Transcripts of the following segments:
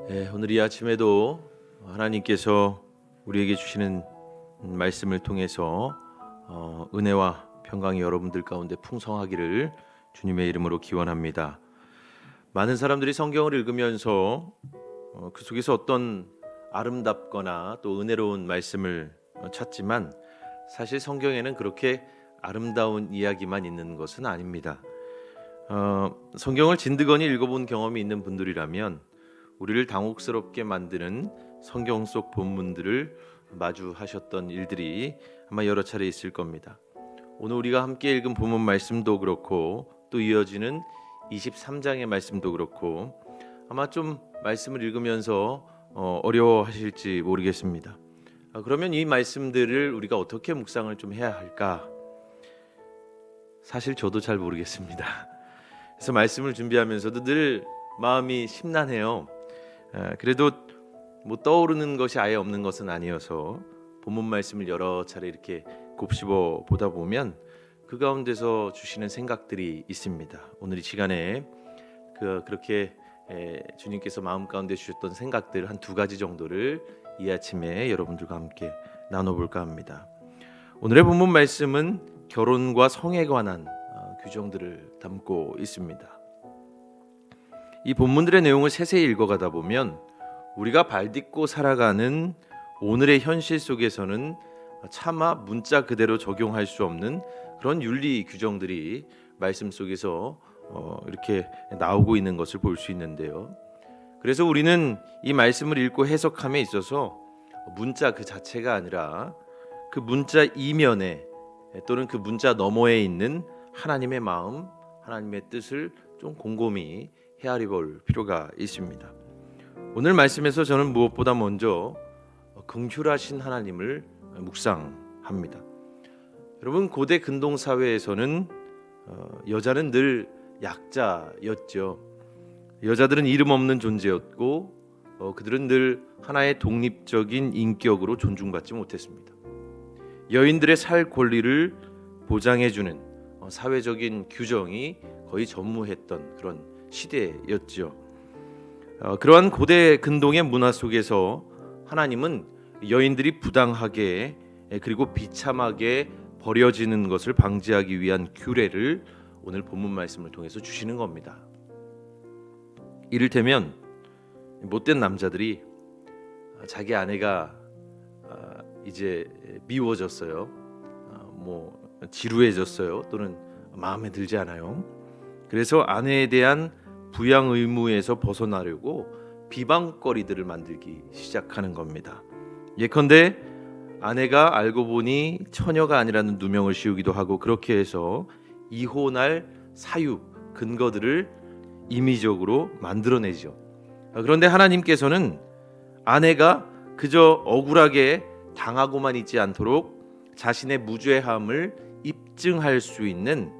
오늘 이 아침에도 하나님께서 우리에게 주시는 말씀을 통해서 은혜와 평강이 여러분들 가운데 풍성하기를 주님의 이름으로 기원합니다. 많은 사람들이 성경을 읽으면서 그 속에서 어떤 아름답거나 또 은혜로운 말씀을 찾지만 사실 성경에는 그렇게 아름다운 이야기만 있는 것은 아닙니다. 성경을 진드건이 읽어본 경험이 있는 분들이라면 우리를 당혹스럽게 만드는 성경 속 본문들을 마주하셨던 일들이 아마 여러 차례 있을 겁니다. 오늘 우리가 함께 읽은 본문 말씀도 그렇고 또 이어지는 23장의 말씀도 그렇고 아마 좀 말씀을 읽으면서 어려워하실지 모르겠습니다. 그러면 이 말씀들을 우리가 어떻게 묵상을 좀 해야 할까? 사실 저도 잘 모르겠습니다. 그래서 말씀을 준비하면서도 늘 마음이 심란해요. 그래도 뭐 떠오르는 것이 아예 없는 것은 아니어서 본문 말씀을 여러 차례 이렇게 곱씹어 보다 보면 그 가운데서 주시는 생각들이 있습니다. 오늘 이 시간에 그렇게 주님께서 마음 가운데 주셨던 생각들 한 두 가지 정도를 이 아침에 여러분들과 함께 나눠볼까 합니다. 오늘의 본문 말씀은 결혼과 성에 관한 규정들을 담고 있습니다. 이 본문들의 내용을 세세히 읽어가다 보면 우리가 발딛고 살아가는 오늘의 현실 속에서는 차마 문자 그대로 적용할 수 없는 그런 윤리 규정들이 말씀 속에서 이렇게 나오고 있는 것을 볼 수 있는데요. 그래서 우리는 이 말씀을 읽고 해석함에 있어서 문자 그 자체가 아니라 그 문자 이면에 또는 그 문자 너머에 있는 하나님의 마음, 하나님의 뜻을 좀 곰곰이 헤아려 볼 필요가 있습니다. 오늘 말씀에서 저는 무엇보다 먼저 긍휼하신 하나님을 묵상합니다. 여러분, 고대 근동 사회에서는 여자는 늘 약자였죠. 여자들은 이름 없는 존재였고 그들은 늘 하나의 독립적인 인격으로 존중받지 못했습니다. 여인들의 살 권리를 보장해주는 사회적인 규정이 거의 전무했던 그런 시대였죠. 그러한 고대 근동의 문화 속에서 하나님은 여인들이 부당하게 그리고 비참하게 버려지는 것을 방지하기 위한 규례를 오늘 본문 말씀을 통해서 주시는 겁니다. 이를테면 못된 남자들이 자기 아내가 이제 미워졌어요, 지루해졌어요, 또는 마음에 들지 않아요. 그래서 아내에 대한 부양 의무에서 벗어나려고 비방거리들을 만들기 시작하는 겁니다. 예컨대 아내가 알고 보니 처녀가 아니라는 누명을 씌우기도 하고 그렇게 해서 이혼할 사유, 근거들을 임의적으로 만들어내죠. 그런데 하나님께서는 아내가 그저 억울하게 당하고만 있지 않도록 자신의 무죄함을 입증할 수 있는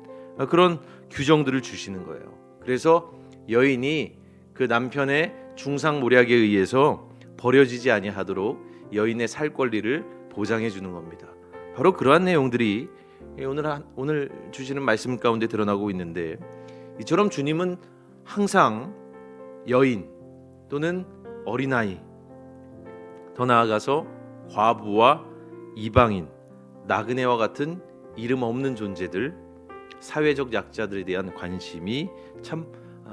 그런 규정들을 주시는 거예요. 그래서 여인이 그 남편의 중상모략에 의해서 버려지지 아니하도록 여인의 살 권리를 보장해 주는 겁니다. 바로 그러한 내용들이 오늘 주시는 말씀 가운데 드러나고 있는데, 이처럼 주님은 항상 여인 또는 어린아이, 더 나아가서 과부와 이방인, 나그네와 같은 이름 없는 존재들, 사회적 약자들에 대한 관심이 참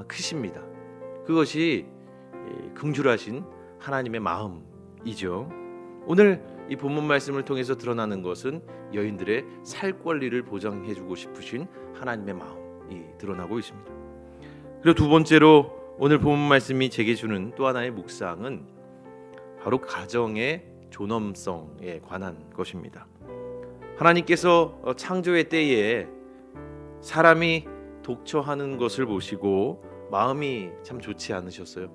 크십니다. 그것이 긍휼하신 하나님의 마음이죠. 오늘 이 본문 말씀을 통해서 드러나는 것은 여인들의 살 권리를 보장해주고 싶으신 하나님의 마음이 드러나고 있습니다. 그리고 두 번째로 오늘 본문 말씀이 제게 주는 또 하나의 묵상은 바로 가정의 존엄성에 관한 것입니다. 하나님께서 창조의 때에 사람이 독처하는 것을 보시고 마음이 참 좋지 않으셨어요.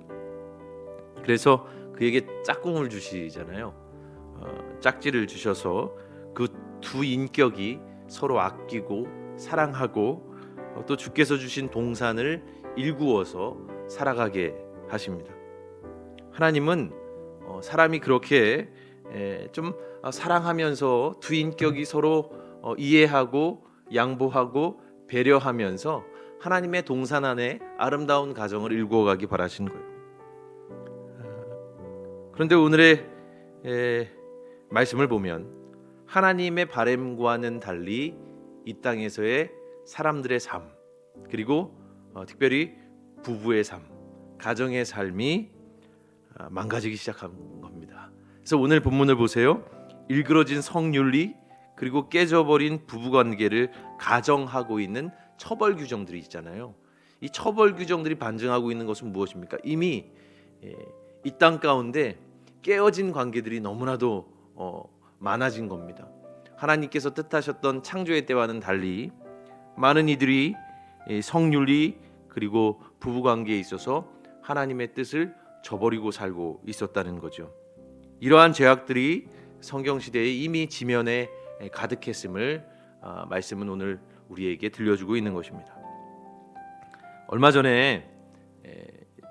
그래서 그에게 짝꿍을 주시잖아요. 짝지를 주셔서 그 두 인격이 서로 아끼고 사랑하고 또 주께서 주신 동산을 일구어서 살아가게 하십니다. 하나님은 사람이 그렇게 좀 사랑하면서 두 인격이 서로 이해하고 양보하고 배려하면서 하나님의 동산 안에 아름다운 가정을 일구어가기 바라신 거예요. 그런데 오늘의 말씀을 보면 하나님의 바램과는 달리 이 땅에서의 사람들의 삶, 그리고 특별히 부부의 삶, 가정의 삶이 망가지기 시작한 겁니다. 그래서 오늘 본문을 보세요. 일그러진 성윤리, 그리고 깨져버린 부부관계를 가정하고 있는 처벌 규정들이 있잖아요. 이 처벌 규정들이 반증하고 있는 것은 무엇입니까? 이미 이 땅 가운데 깨어진 관계들이 너무나도 많아진 겁니다. 하나님께서 뜻하셨던 창조의 때와는 달리 많은 이들이 성윤리 그리고 부부관계에 있어서 하나님의 뜻을 저버리고 살고 있었다는 거죠. 이러한 죄악들이 성경시대에 이미 지면에 가득했음을 말씀은 오늘 우리에게 들려주고 있는 것입니다. 얼마 전에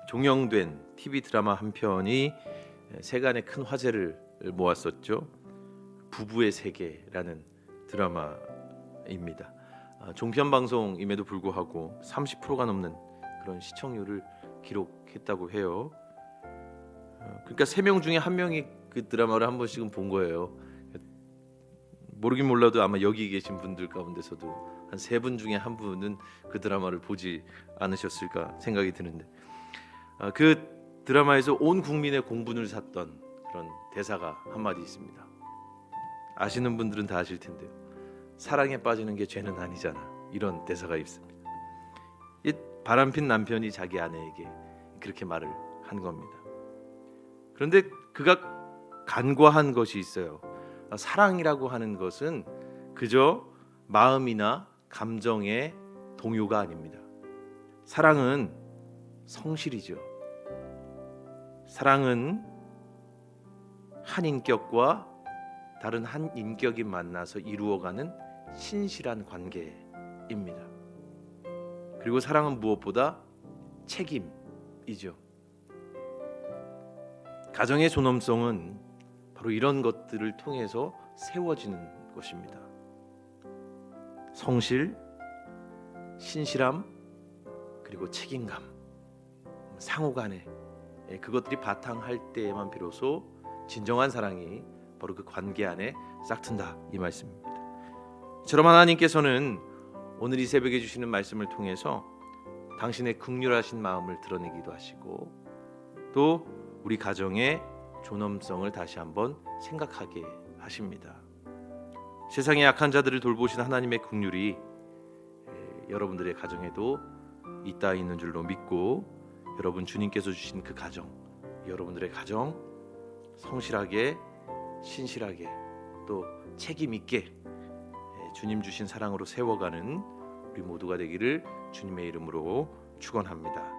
종영된 TV 드라마 한 편이 세간의 큰 화제를 모았었죠. 부부의 세계라는 드라마입니다. 종편 방송임에도 불구하고 30%가 넘는 그런 시청률을 기록했다고 해요. 그러니까 3명 중에 1명이 그 드라마를 한 번씩은 본 거예요. 모르긴 몰라도 아마 여기 계신 분들 가운데서도 한 3분 중에 1분은 그 드라마를 보지 않으셨을까 생각이 드는데, 그 드라마에서 온 국민의 공분을 샀던 그런 대사가 한마디 있습니다. 아시는 분들은 다 아실 텐데요. 사랑에 빠지는 게 죄는 아니잖아. 이런 대사가 있습니다. 이 바람핀 남편이 자기 아내에게 그렇게 말을 한 겁니다. 그런데 그가 간과한 것이 있어요. 사랑이라고 하는 것은 그저 마음이나 감정의 동요가 아닙니다. 사랑은 성실이죠. 사랑은 한 인격과 다른 한 인격이 만나서 이루어가는 신실한 관계입니다. 그리고 사랑은 무엇보다 책임이죠. 가정의 존엄성은 바로 이런 것들을 통해서 세워지는 것입니다. 성실, 신실함, 그리고 책임감, 상호간에 그것들이 바탕할 때에만 비로소 진정한 사랑이 바로 그 관계 안에 싹튼다, 이 말씀입니다. 저럼 하나님께서는 오늘 이 새벽에 주시는 말씀을 통해서 당신의 긍휼하신 마음을 드러내기도 하시고, 또 우리 가정의 존엄성을 다시 한번 생각하게 하십니다. 세상의 약한 자들을 돌보시는 하나님의 긍휼이 여러분들의 가정에도 있다 있는 줄로 믿고, 여러분 주님께서 주신 그 가정, 여러분들의 가정 성실하게, 신실하게, 또 책임 있게 주님 주신 사랑으로 세워가는 우리 모두가 되기를 주님의 이름으로 축원합니다.